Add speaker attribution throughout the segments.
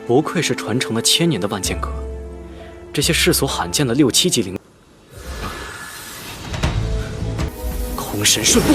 Speaker 1: 不愧是传承了千年的万剑阁，这些世所罕见的6、7级灵，空神顺步。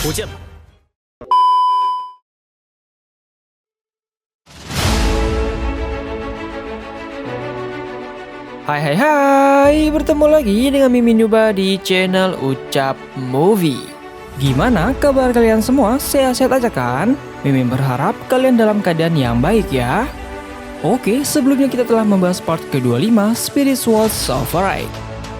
Speaker 1: 出剑吧！Hai,
Speaker 2: bertemu lagi dengan Mimin Yuba di channel Ucap Movie. Gimana kabar kalian semua? Sehat-sehat aja kan? Mimin berharap kalian dalam keadaan yang baik ya. Oke, sebelumnya kita telah membahas part ke-25 Spirit Sword Silverite,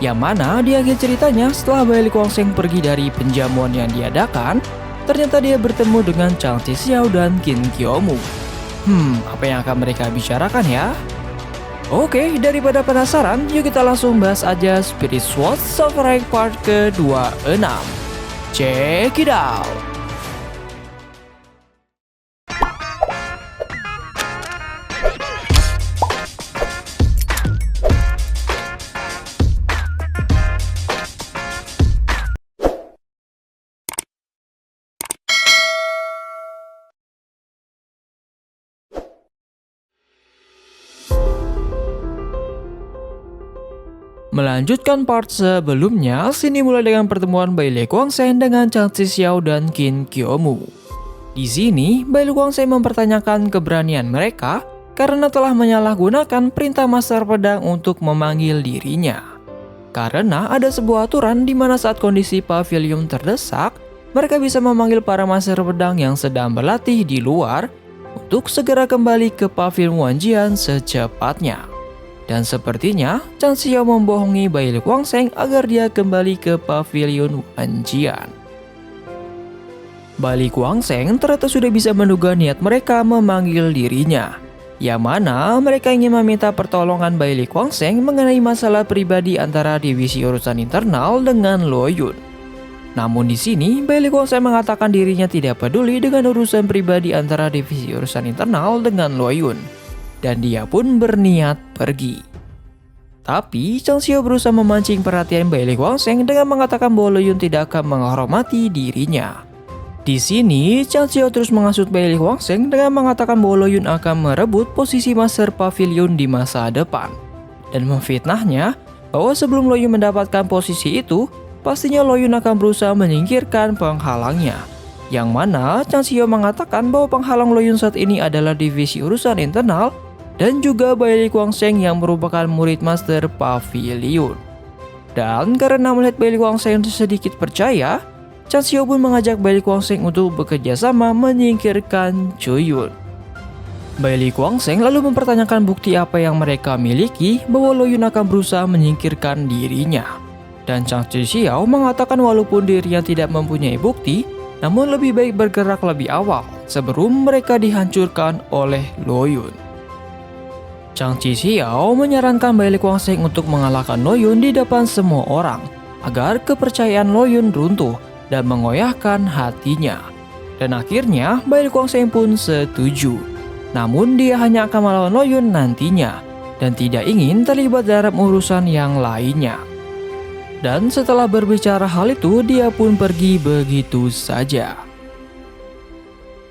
Speaker 2: yang mana di akhir ceritanya setelah Bai Likuangseng pergi dari penjamuan yang diadakan, ternyata dia bertemu dengan Chang Zixiao dan Qin Qiumu. Apa yang akan mereka bicarakan ya? Oke, daripada penasaran, yuk kita langsung bahas aja Spirit Sword Silverite part ke-26. Check it out! Melanjutkan part sebelumnya, sini mulai dengan pertemuan Bai Likuangseng dengan Chang Zixiao dan Qin Qiumu. Di sini, Bai Likuangseng mempertanyakan keberanian mereka karena telah menyalahgunakan perintah Master Pedang untuk memanggil dirinya. Karena ada sebuah aturan di mana saat kondisi pavilion terdesak, mereka bisa memanggil para Master Pedang yang sedang berlatih di luar untuk segera kembali ke pavilion Wanjian secepatnya. Dan sepertinya Chang Zixiao membohongi Bai Likuangseng agar dia kembali ke pavilion Wanjian. Bai Likuangseng ternyata sudah bisa menduga niat mereka memanggil dirinya, yang mana mereka ingin meminta pertolongan Bai Likuangseng mengenai masalah pribadi antara divisi urusan internal dengan Luo Yun. Namun di sini Bai Likuangseng mengatakan dirinya tidak peduli dengan urusan pribadi antara divisi urusan internal dengan Luo Yun, dan dia pun berniat pergi. Tapi Chang Zixiao berusaha memancing perhatian Bai Likuangseng dengan mengatakan bahwa Luo Yun tidak akan menghormati dirinya. Di sini Chang Zixiao terus menghasut Bai Likuangseng dengan mengatakan bahwa Luo Yun akan merebut posisi Master Pavilion di masa depan, dan memfitnahnya bahwa sebelum Luo Yun mendapatkan posisi itu, pastinya Luo Yun akan berusaha menyingkirkan penghalangnya. Yang mana Chang Zixiao mengatakan bahwa penghalang Luo Yun saat ini adalah divisi urusan internal dan juga Bai Likuangseng yang merupakan murid Master Pavilion. Dan karena melihat Bai Likuangseng sedikit percaya, Chang Zixiao pun mengajak Bai Likuangseng untuk bekerja sama menyingkirkan Chu Yun. Bai Likuangseng lalu mempertanyakan bukti apa yang mereka miliki bahwa Luo Yun akan berusaha menyingkirkan dirinya. Dan Chang Zixiao mengatakan walaupun dirinya tidak mempunyai bukti, namun lebih baik bergerak lebih awal sebelum mereka dihancurkan oleh Luo Yun. Chang Zixiao menyarankan Bai Likuangseng untuk mengalahkan Luo Yun di depan semua orang agar kepercayaan Luo Yun runtuh dan mengoyahkan hatinya. Dan akhirnya Bai Likuangseng pun setuju. Namun dia hanya akan melawan Luo Yun nantinya dan tidak ingin terlibat dalam urusan yang lainnya. Dan setelah berbicara hal itu, dia pun pergi begitu saja.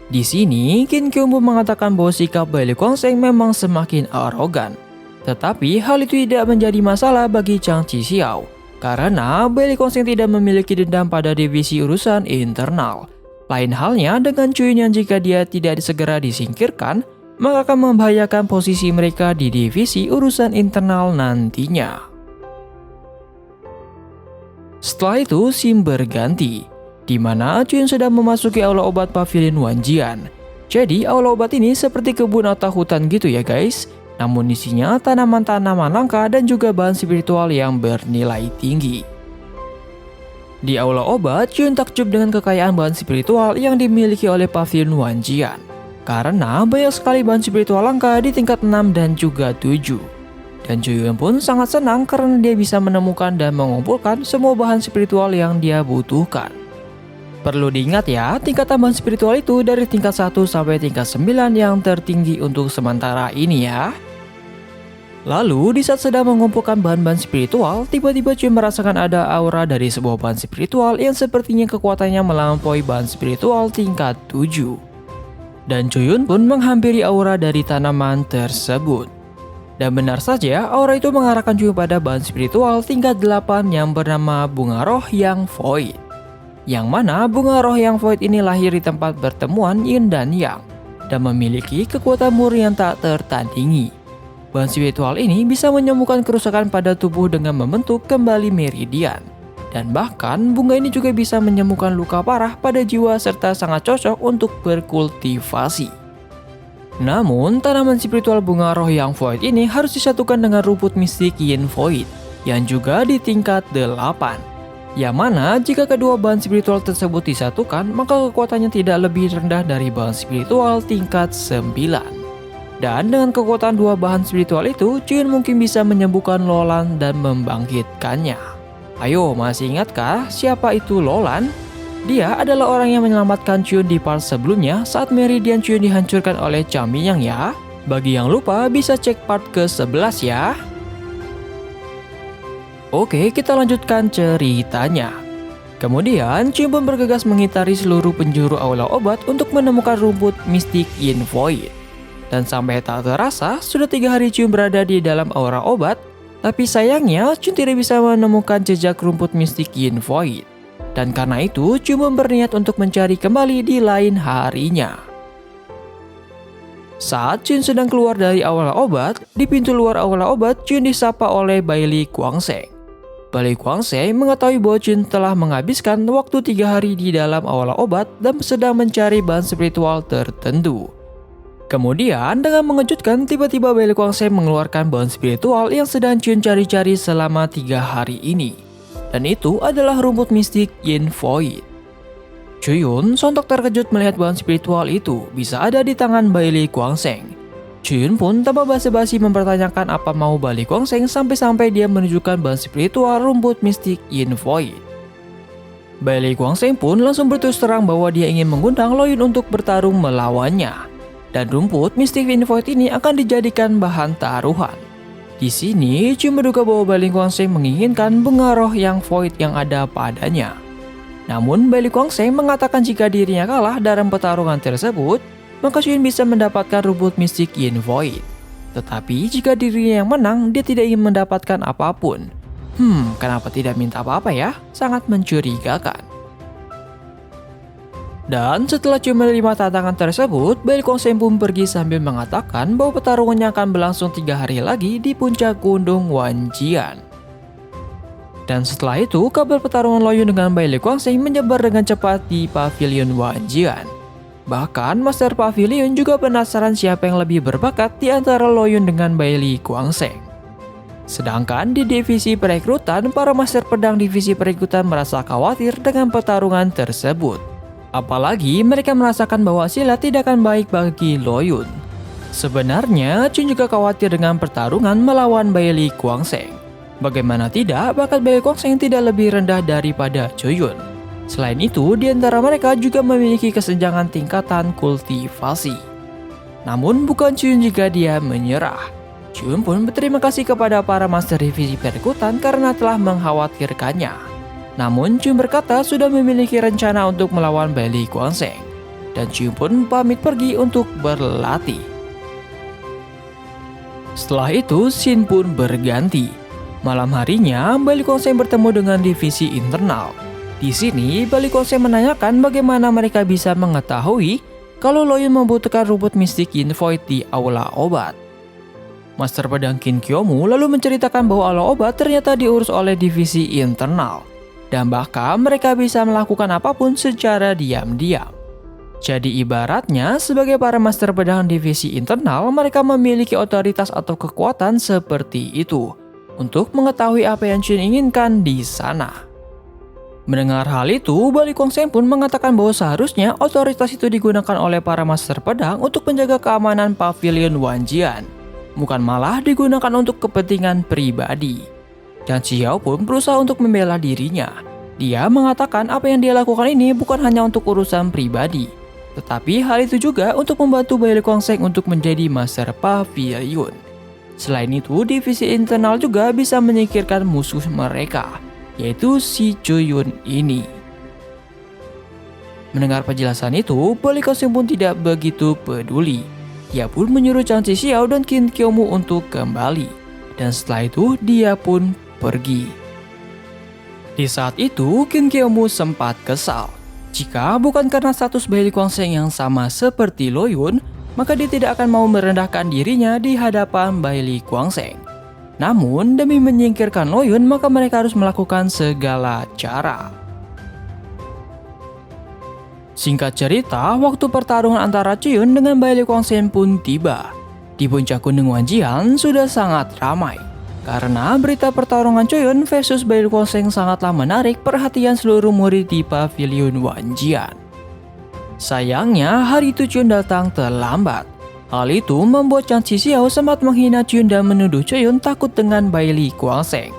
Speaker 2: Di sini, Qin Qiumu mengatakan bahwa sikap Bai Likuangseng memang semakin arogan. Tetapi hal itu tidak menjadi masalah bagi Chang Zixiao, karena Bai Likuangseng tidak memiliki dendam pada divisi urusan internal. Lain halnya dengan Chu Yun yang jika dia tidak segera disingkirkan, maka akan membahayakan posisi mereka di divisi urusan internal nantinya. Setelah itu, scene berganti, di mana Chu Yun sedang memasuki aula obat pavilion Wanjian. Jadi aula obat ini seperti kebun atau hutan gitu ya guys. Namun isinya tanaman-tanaman langka dan juga bahan spiritual yang bernilai tinggi. Di aula obat, Chu Yun takjub dengan kekayaan bahan spiritual yang dimiliki oleh pavilion Wanjian. Karena banyak sekali bahan spiritual langka di tingkat 6 dan juga 7. Dan Juyun pun sangat senang karena dia bisa menemukan dan mengumpulkan semua bahan spiritual yang dia butuhkan. Perlu diingat ya, tingkat tambahan spiritual itu dari tingkat 1 sampai tingkat 9 yang tertinggi untuk sementara ini ya. Lalu di saat sedang mengumpulkan bahan-bahan spiritual, tiba-tiba Juyun merasakan ada aura dari sebuah bahan spiritual yang sepertinya kekuatannya melampaui bahan spiritual tingkat 7. Dan Juyun pun menghampiri aura dari tanaman tersebut. Dan benar saja, aura itu mengarahkan Juyun pada bahan spiritual tingkat 8 yang bernama bunga roh yang void. Yang mana bunga roh yang void ini lahir di tempat pertemuan yin dan yang, dan memiliki kekuatan murni yang tak tertandingi. Bahan spiritual ini bisa menyembuhkan kerusakan pada tubuh dengan membentuk kembali meridian. Dan bahkan bunga ini juga bisa menyembuhkan luka parah pada jiwa serta sangat cocok untuk berkultivasi. Namun, tanaman spiritual bunga roh yang void ini harus disatukan dengan rumput mistik yin void, yang juga di tingkat 8. Yang mana jika kedua bahan spiritual tersebut disatukan, maka kekuatannya tidak lebih rendah dari bahan spiritual tingkat 9. Dan dengan kekuatan dua bahan spiritual itu, Juyun mungkin bisa menyembuhkan Lolan dan membangkitkannya. Ayo, masih ingatkah siapa itu Lolan? Dia adalah orang yang menyelamatkan Juyun di part sebelumnya saat meridian Juyun dihancurkan oleh Chang Mingyang ya. Bagi yang lupa bisa cek part ke-11 ya. Oke, kita lanjutkan ceritanya. Kemudian, Juyun pun bergegas mengitari seluruh penjuru aula obat untuk menemukan rumput mistik yin void. Dan sampai tak terasa, sudah 3 hari Juyun berada di dalam aura obat, tapi sayangnya Juyun tidak bisa menemukan jejak rumput mistik yin void. Dan karena itu, Juyun berniat untuk mencari kembali di lain harinya. Saat Juyun sedang keluar dari aula obat, di pintu luar aula obat, Juyun disapa oleh Bailey Guangsheng. Bailey Guangsheng mengetahui bahwa Juyun telah menghabiskan waktu 3 hari di dalam aula obat dan sedang mencari bahan spiritual tertentu. Kemudian dengan mengejutkan, tiba-tiba Bailey Guangsheng mengeluarkan bahan spiritual yang sedang Juyun cari-cari selama 3 hari ini. Dan itu adalah rumput mistik yin void. Juyun sontak terkejut melihat bahan spiritual itu bisa ada di tangan Bailey Guangsheng. Juyun pun tanpa basa-basi mempertanyakan apa mau Bailey Guangsheng sampai-sampai dia menunjukkan bahan spiritual rumput mistik yin void. Bailey Guangsheng pun langsung berterus terang bahwa dia ingin mengundang Lo Yun untuk bertarung melawannya. Dan rumput mistik yin void ini akan dijadikan bahan taruhan. Di sini, Juyun menduga bahwa Bailey Guangsheng menginginkan bunga roh yang void yang ada padanya. Namun, Bailey Guangsheng mengatakan jika dirinya kalah dalam pertarungan tersebut, maka Juyun bisa mendapatkan rumput mistik yin void. Tetapi jika dirinya yang menang, dia tidak ingin mendapatkan apapun. Kenapa tidak minta apa-apa ya? Sangat mencurigakan. Dan setelah Juyun menerima tantangan tersebut, Bailey Guangsheng pun pergi sambil mengatakan bahwa pertarungannya akan berlangsung 3 hari lagi di puncak gunung Wanjian. Dan setelah itu, kabar pertarungan Lo Yun dengan Bailey Guangsheng menyebar dengan cepat di pavilion Wanjian. Bahkan Master Pavilion juga penasaran siapa yang lebih berbakat di antara Lo Yun dengan Bailey Guangsheng. Sedangkan di divisi perekrutan, para Master Pedang divisi perekrutan merasa khawatir dengan pertarungan tersebut. Apalagi mereka merasakan bahwa hasilnya tidak akan baik bagi Lo Yun. Sebenarnya, Juyun juga khawatir dengan pertarungan melawan Bailey Guangsheng. Bagaimana tidak, bakat Bailey Guangsheng tidak lebih rendah daripada Juyun. Selain itu, di antara mereka juga memiliki kesenjangan tingkatan kultivasi. Namun bukan Juyun jika dia menyerah. Juyun pun berterima kasih kepada para master divisi perekrutan karena telah mengkhawatirkannya. Namun Juyun berkata sudah memiliki rencana untuk melawan Bailey Guangsheng. Dan Juyun pun pamit pergi untuk berlatih. Setelah itu, scene pun berganti. Malam harinya, Bailey Guangsheng bertemu dengan divisi internal. Di sini, Bailey Guangsheng menanyakan bagaimana mereka bisa mengetahui kalau Lo Yun membutuhkan rumput mistik yin void di aula obat. Master Pedang Qin Kyomu lalu menceritakan bahwa aula obat ternyata diurus oleh divisi internal. Dan bahkan mereka bisa melakukan apapun secara diam-diam. Jadi ibaratnya, sebagai para Master Pedang divisi internal, mereka memiliki otoritas atau kekuatan seperti itu untuk mengetahui apa yang Juyun inginkan di sana. Mendengar hal itu, Bailey Guangsheng pun mengatakan bahwa seharusnya otoritas itu digunakan oleh para Master Pedang untuk menjaga keamanan pavilion Wanjian. bukan malah digunakan untuk kepentingan pribadi. Zhang Xiao pun berusaha untuk membela dirinya. Dia mengatakan apa yang dia lakukan ini bukan hanya untuk urusan pribadi, tetapi hal itu juga untuk membantu Bai Luongseng untuk menjadi Master Pavilion. Selain itu, divisi internal juga bisa menyingkirkan musuh mereka, yaitu si Cuyun ini. Mendengar penjelasan itu, Bai Luongseng pun tidak begitu peduli. Dia pun menyuruh Zhang Zixiao dan Qin Qiumu untuk kembali. Dan setelah itu, dia pun pergi. Di saat itu, Qin Qiumu sempat kesal. Jika bukan karena status Bai Luongseng yang sama seperti Lo Yun, maka dia tidak akan mau merendahkan dirinya di hadapan Bai Luongseng. Namun, demi menyingkirkan Lo Yun, maka mereka harus melakukan segala cara. Singkat cerita, waktu pertarungan antara Cuyun dengan Bai Luongseng pun tiba. Di puncak Gunung Wanjian sudah sangat ramai, karena berita pertarungan Cuyun versus Bai Luongseng sangatlah menarik perhatian seluruh murid di Pavilion Wanjian. Sayangnya, hari itu Cuyun datang terlambat. Hal itu membuat Zhang Zixiao sempat menghina Cuyun dan menuduh Cuyun takut dengan Bai Luongseng.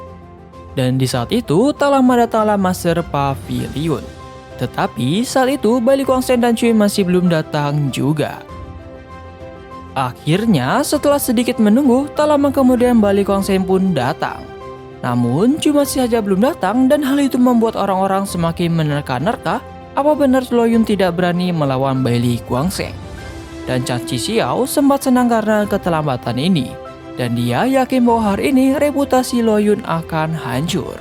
Speaker 2: Dan di saat itu, tak lama datanglah Master Pavilion. Tetapi saat itu Bai Luongseng dan Cuyun masih belum datang juga. Akhirnya setelah sedikit menunggu, tak lama kemudian Bai Luongseng pun datang. Namun Cuyun masih saja belum datang dan hal itu membuat orang-orang semakin menerka-nerka apa benar Lo Yun tidak berani melawan Bai Luongseng. Dan Zhang Zixiao sempat senang karena keterlambatan ini. Dan dia yakin bahwa hari ini reputasi Lo Yun akan hancur.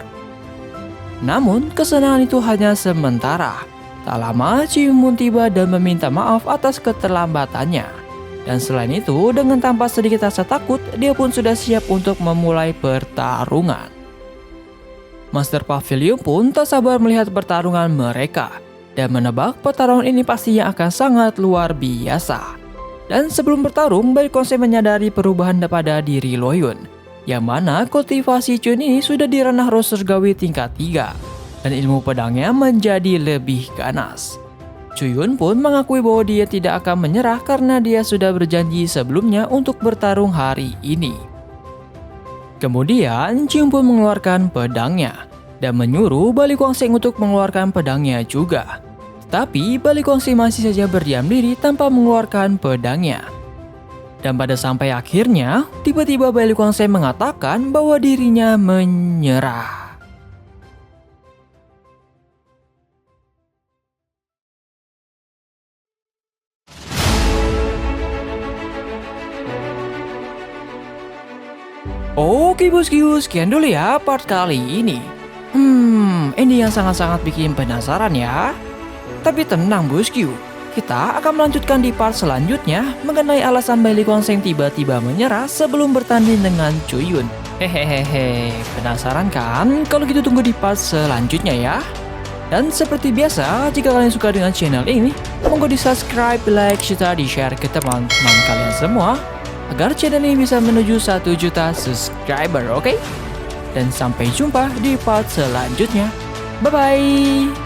Speaker 2: Namun, kesenangan itu hanya sementara. Tak lama, Cuyun pun tiba dan meminta maaf atas keterlambatannya. Dan selain itu, dengan tanpa sedikit rasa takut, dia pun sudah siap untuk memulai pertarungan. Master Pavilion pun tak sabar melihat pertarungan mereka, dan menebak pertarungan ini pastinya akan sangat luar biasa. Dan sebelum bertarung, Bai Luongseng menyadari perubahan pada diri Lo Yun, yang mana kultivasi Cuyun ini sudah di ranah roh surgawi tingkat 3 dan ilmu pedangnya menjadi lebih ganas. Cuyun pun mengakui bahwa dia tidak akan menyerah karena dia sudah berjanji sebelumnya untuk bertarung hari ini. Kemudian Cuyun pun mengeluarkan pedangnya dan menyuruh Bai Luongseng untuk mengeluarkan pedangnya juga. Tapi Bai Luongseng masih saja berdiam diri tanpa mengeluarkan pedangnya. Dan pada sampai akhirnya, tiba-tiba Bai Luongseng mengatakan bahwa dirinya menyerah. Oke bosku, sekian dulu ya part kali ini. Ini yang sangat-sangat bikin penasaran ya. Tapi tenang bosku, kita akan melanjutkan di part selanjutnya mengenai alasan Bai Luongseng tiba-tiba menyerah sebelum bertanding dengan Cuyun. Hehehe, penasaran kan? Kalau gitu tunggu di part selanjutnya ya. Dan seperti biasa, jika kalian suka dengan channel ini, monggo di subscribe, like, serta di share ke teman-teman kalian semua, agar channel ini bisa menuju 1 juta subscriber, oke? Dan sampai jumpa di part selanjutnya. Bye-bye!